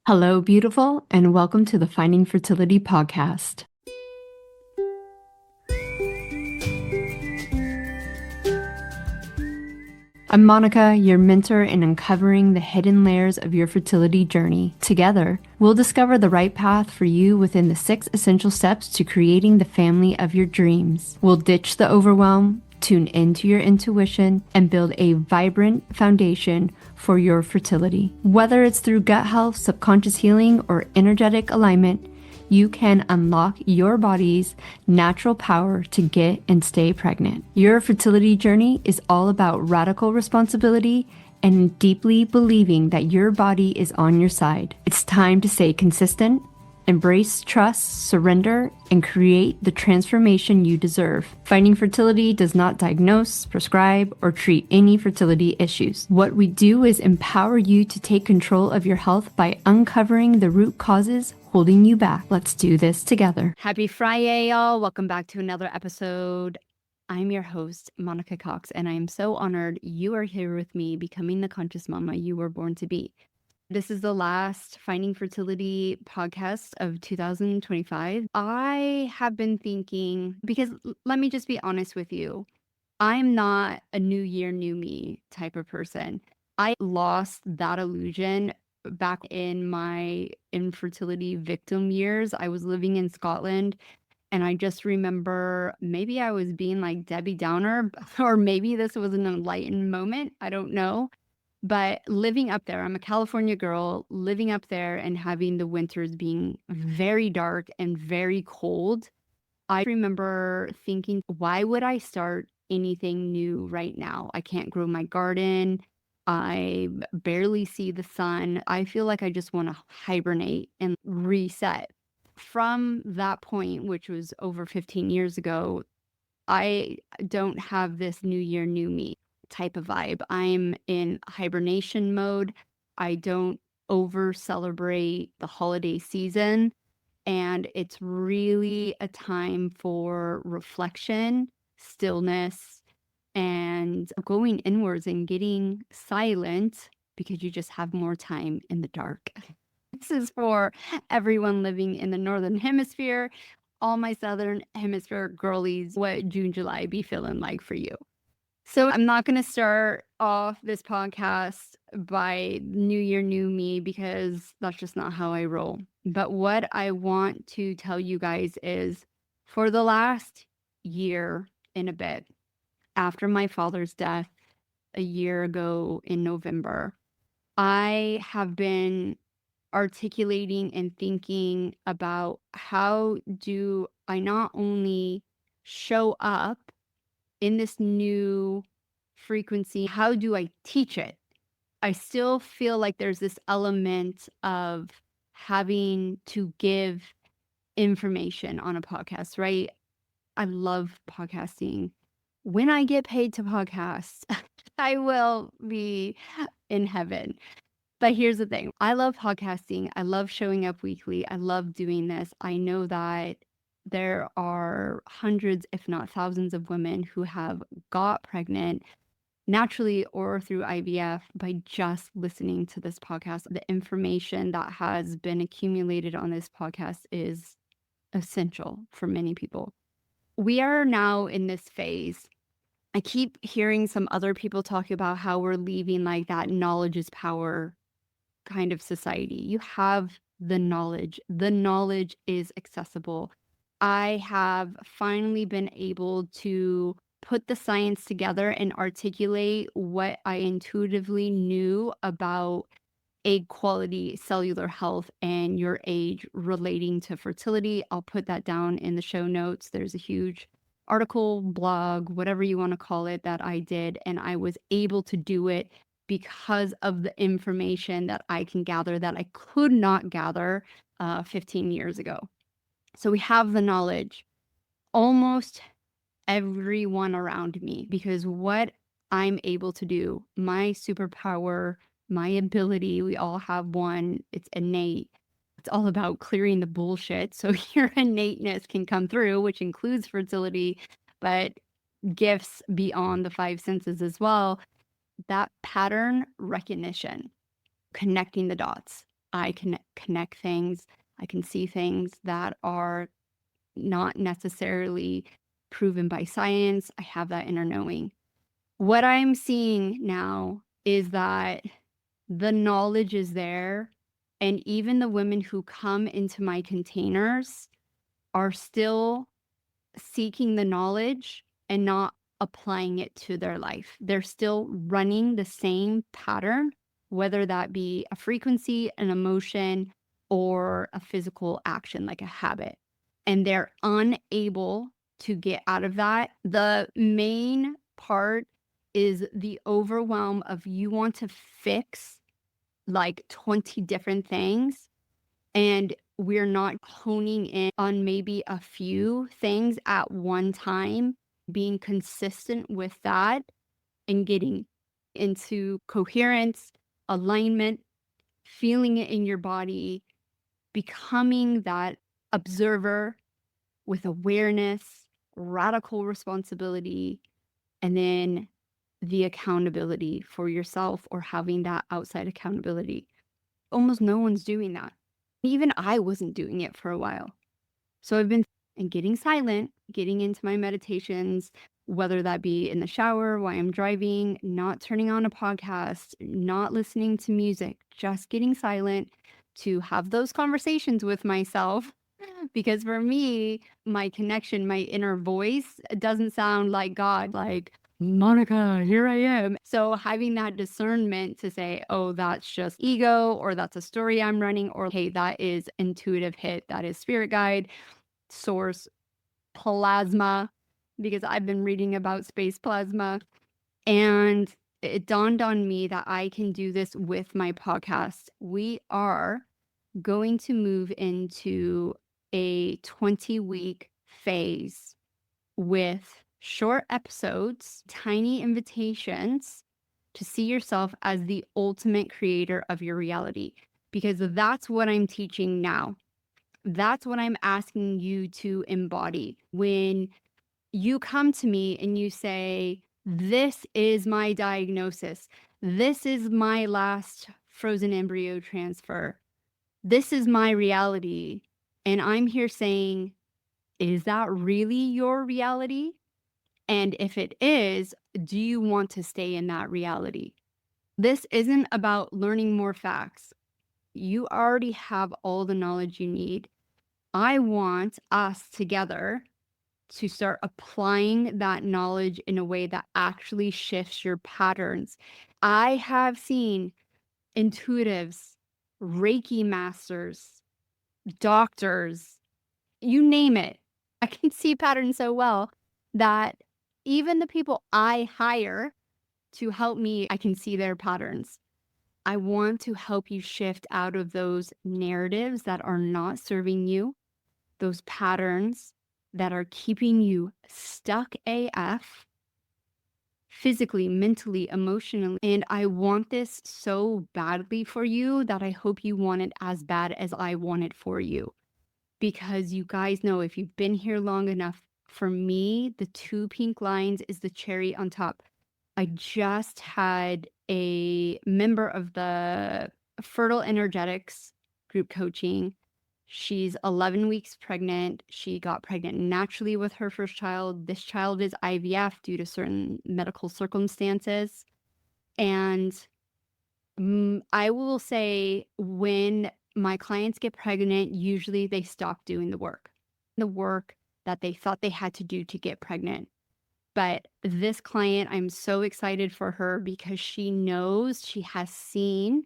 Hello, beautiful, and welcome to the Finding Fertility podcast. I'm Monica, your mentor in uncovering the hidden layers of your fertility journey. Together, we'll discover the right path for you within the 6 essential steps to creating the family of your dreams. We'll ditch the overwhelm, tune into your intuition, and build a vibrant foundation for your fertility. Whether it's through gut health, subconscious healing, or energetic alignment, you can unlock your body's natural power to get and stay pregnant. Your fertility journey is all about radical responsibility and deeply believing that your body is on your side. It's time to stay consistent, embrace trust, surrender, and create the transformation you deserve. Finding Fertility does not diagnose, prescribe, or treat any fertility issues. What we do is empower you to take control of your health by uncovering the root causes holding you back. Let's do this together. Happy Friday, y'all. Welcome back to another episode. I'm your host, Monica Cox, and I am so honored you are here with me, becoming the conscious mama you were born to be. This is the last Finding Fertility podcast of 2025. I have been thinking, because let me just be honest with you, I'm not a new year, new me type of person. I lost that illusion back in my infertility victim years. I was living in Scotland, and I just remember maybe I was being like Debbie Downer, or maybe this was an enlightened moment. I don't know. But living up there, I'm a California girl, living up there and having the winters being very dark and very cold. I remember thinking, why would I start anything new right now? I can't grow my garden. I barely see the sun. I feel like I just want to hibernate and reset. From that point, which was over 15 years ago, I don't have this new year, new me type of vibe. I'm in hibernation mode. I don't over celebrate the holiday season. And it's really a time for reflection, stillness, and going inwards and getting silent because you just have more time in the dark. This is for everyone living in the Northern Hemisphere. All my Southern Hemisphere girlies, what June, July be feeling like for you? So I'm not going to start off this podcast by New Year, New Me, because that's just not how I roll. But what I want to tell you guys is for the last year and a bit, after my father's death a year ago in November, I have been articulating and thinking about how do I not only show up in this new frequency, how do I teach it? I still feel like there's this element of having to give information on a podcast, right? I love podcasting. When I get paid to podcast, I will be in heaven. But here's the thing. I love podcasting. I love showing up weekly. I love doing this. I know that there are hundreds, if not thousands, of women who have got pregnant naturally or through IVF by just listening to this podcast. The information that has been accumulated on this podcast is essential for many people. We are now in this phase. I keep hearing some other people talk about how we're leaving like that knowledge is power kind of society. You have the knowledge is accessible. I have finally been able to put the science together and articulate what I intuitively knew about egg quality, cellular health, and your age relating to fertility. I'll put that down in the show notes. There's a huge article, blog, whatever you want to call it, that I did, and I was able to do it because of the information that I can gather that I could not gather 15 years ago. So we have the knowledge, almost everyone around me, because what I'm able to do, my superpower, my ability, we all have one, it's innate. It's all about clearing the bullshit so your innateness can come through, which includes fertility, but gifts beyond the 5 senses as well. That pattern recognition, connecting the dots. I can connect things. I can see things that are not necessarily proven by science. I have that inner knowing. What I'm seeing now is that the knowledge is there, and even the women who come into my containers are still seeking the knowledge and not applying it to their life. They're still running the same pattern, whether that be a frequency, an emotion, or a physical action like a habit. And they're unable to get out of that. The main part is the overwhelm of you want to fix like 20 different things, and we're not honing in on maybe a few things at one time, being consistent with that and getting into coherence, alignment, feeling it in your body, becoming that observer with awareness, radical responsibility, and then the accountability for yourself or having that outside accountability. Almost no one's doing that. Even I wasn't doing it for a while. So I've been and getting silent, getting into my meditations, whether that be in the shower, while I'm driving, not turning on a podcast, not listening to music, just getting silent to have those conversations with myself. Because for me, my connection, my inner voice doesn't sound like God, like, Monica, here I am. So having that discernment to say, oh, that's just ego, or that's a story I'm running, or hey, that is intuitive hit, that is spirit guide, source, plasma, because I've been reading about space plasma. And it dawned on me that I can do this with my podcast. We are going to move into a 20-week phase with short episodes, tiny invitations to see yourself as the ultimate creator of your reality. Because that's what I'm teaching now. That's what I'm asking you to embody. When you come to me and you say, this is my diagnosis, this is my last frozen embryo transfer, this is my reality. And I'm here saying, is that really your reality? And if it is, do you want to stay in that reality? This isn't about learning more facts. You already have all the knowledge you need. I want us together to start applying that knowledge in a way that actually shifts your patterns. I have seen intuitives, Reiki masters, doctors, you name it. I can see patterns so well that even the people I hire to help me, I can see their patterns. I want to help you shift out of those narratives that are not serving you, those patterns that are keeping you stuck AF, physically, mentally, emotionally. And I want this so badly for you that I hope you want it as bad as I want it for you. Because you guys know, if you've been here long enough, for me, the 2 pink lines is the cherry on top. I just had a member of the Fertile Energetics group coaching. She's 11 weeks pregnant. She got pregnant naturally with her first child. This child is IVF due to certain medical circumstances. And I will say, when my clients get pregnant, usually they stop doing the work that they thought they had to do to get pregnant. But this client, I'm so excited for her because she knows, she has seen,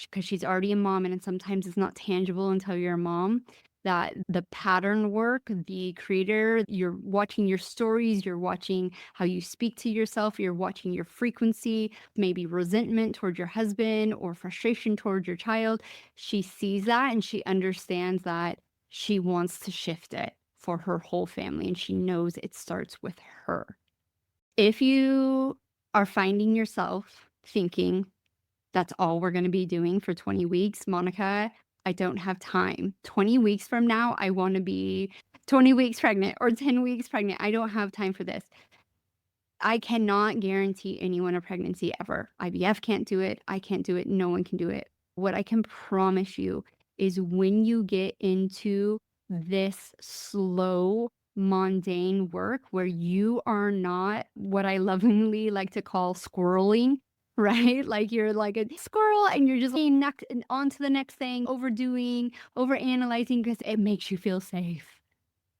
because she's already a mom, and sometimes it's not tangible until you're a mom, that the pattern work, the creator, you're watching your stories, you're watching how you speak to yourself, you're watching your frequency, maybe resentment towards your husband or frustration towards your child. She sees that and she understands that she wants to shift it for her whole family, and she knows it starts with her. If you are finding yourself thinking, that's all we're going to be doing for 20 weeks, Monica, I don't have time. 20 weeks from now, I want to be 20 weeks pregnant or 10 weeks pregnant. I don't have time for this. I cannot guarantee anyone a pregnancy ever. IVF can't do it. I can't do it. No one can do it. What I can promise you is when you get into this slow, mundane work where you are not what I lovingly like to call squirreling, right? Like you're like a squirrel and you're just getting on to the next thing, overdoing, overanalyzing because it makes you feel safe.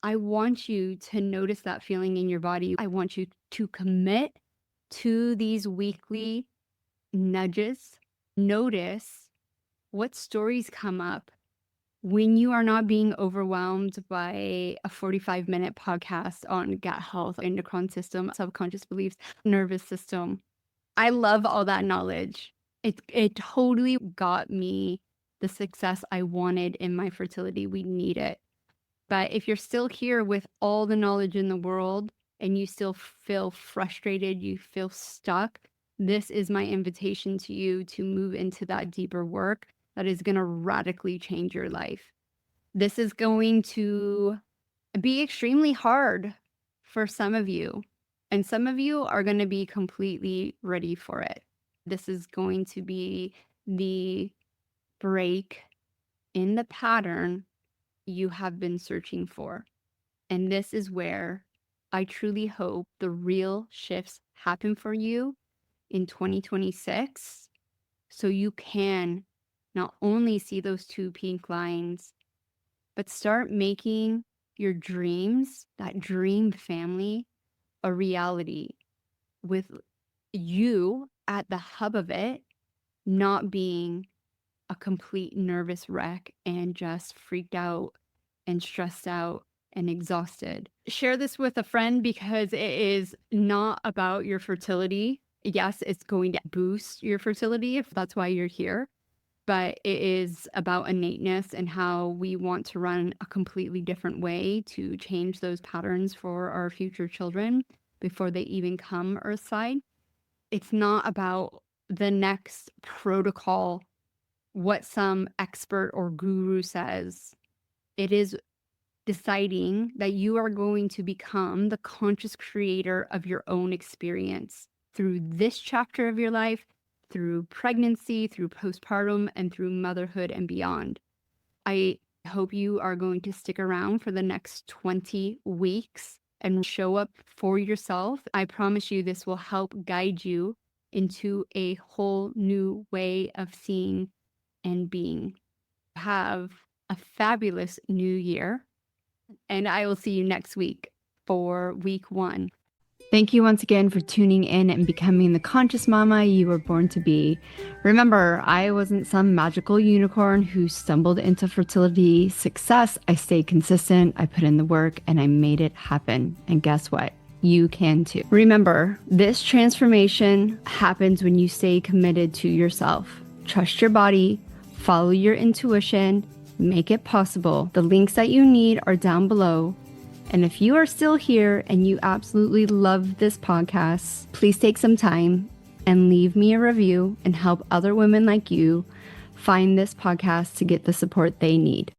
I want you to notice that feeling in your body. I want you to commit to these weekly nudges. Notice what stories come up when you are not being overwhelmed by a 45-minute podcast on gut health, endocrine system, subconscious beliefs, nervous system. I love all that knowledge. It totally got me the success I wanted in my fertility. We need it. But if you're still here with all the knowledge in the world and you still feel frustrated, you feel stuck, this is my invitation to you to move into that deeper work that is going to radically change your life. This is going to be extremely hard for some of you, and some of you are going to be completely ready for it. This is going to be the break in the pattern you have been searching for. And this is where I truly hope the real shifts happen for you in 2026 so you can not only see those two pink lines, but start making your dreams, that dream family, a reality with you at the hub of it, not being a complete nervous wreck and just freaked out and stressed out and exhausted. Share this with a friend because it is not about your fertility. Yes, it's going to boost your fertility if that's why you're here, but it is about innateness and how we want to run a completely different way to change those patterns for our future children before they even come earthside. It's not about the next protocol, what some expert or guru says. It is deciding that you are going to become the conscious creator of your own experience through this chapter of your life, through pregnancy, through postpartum, and through motherhood and beyond. I hope you are going to stick around for the next 20 weeks and show up for yourself. I promise you this will help guide you into a whole new way of seeing and being. Have a fabulous new year, and I will see you next week for week 1. Thank you once again for tuning in and becoming the conscious mama you were born to be. Remember, I wasn't some magical unicorn who stumbled into fertility success. I stayed consistent, I put in the work, and I made it happen. And guess what? You can too. Remember, this transformation happens when you stay committed to yourself. Trust your body, follow your intuition, make it possible. The links that you need are down below. And if you are still here and you absolutely love this podcast, please take some time and leave me a review and help other women like you find this podcast to get the support they need.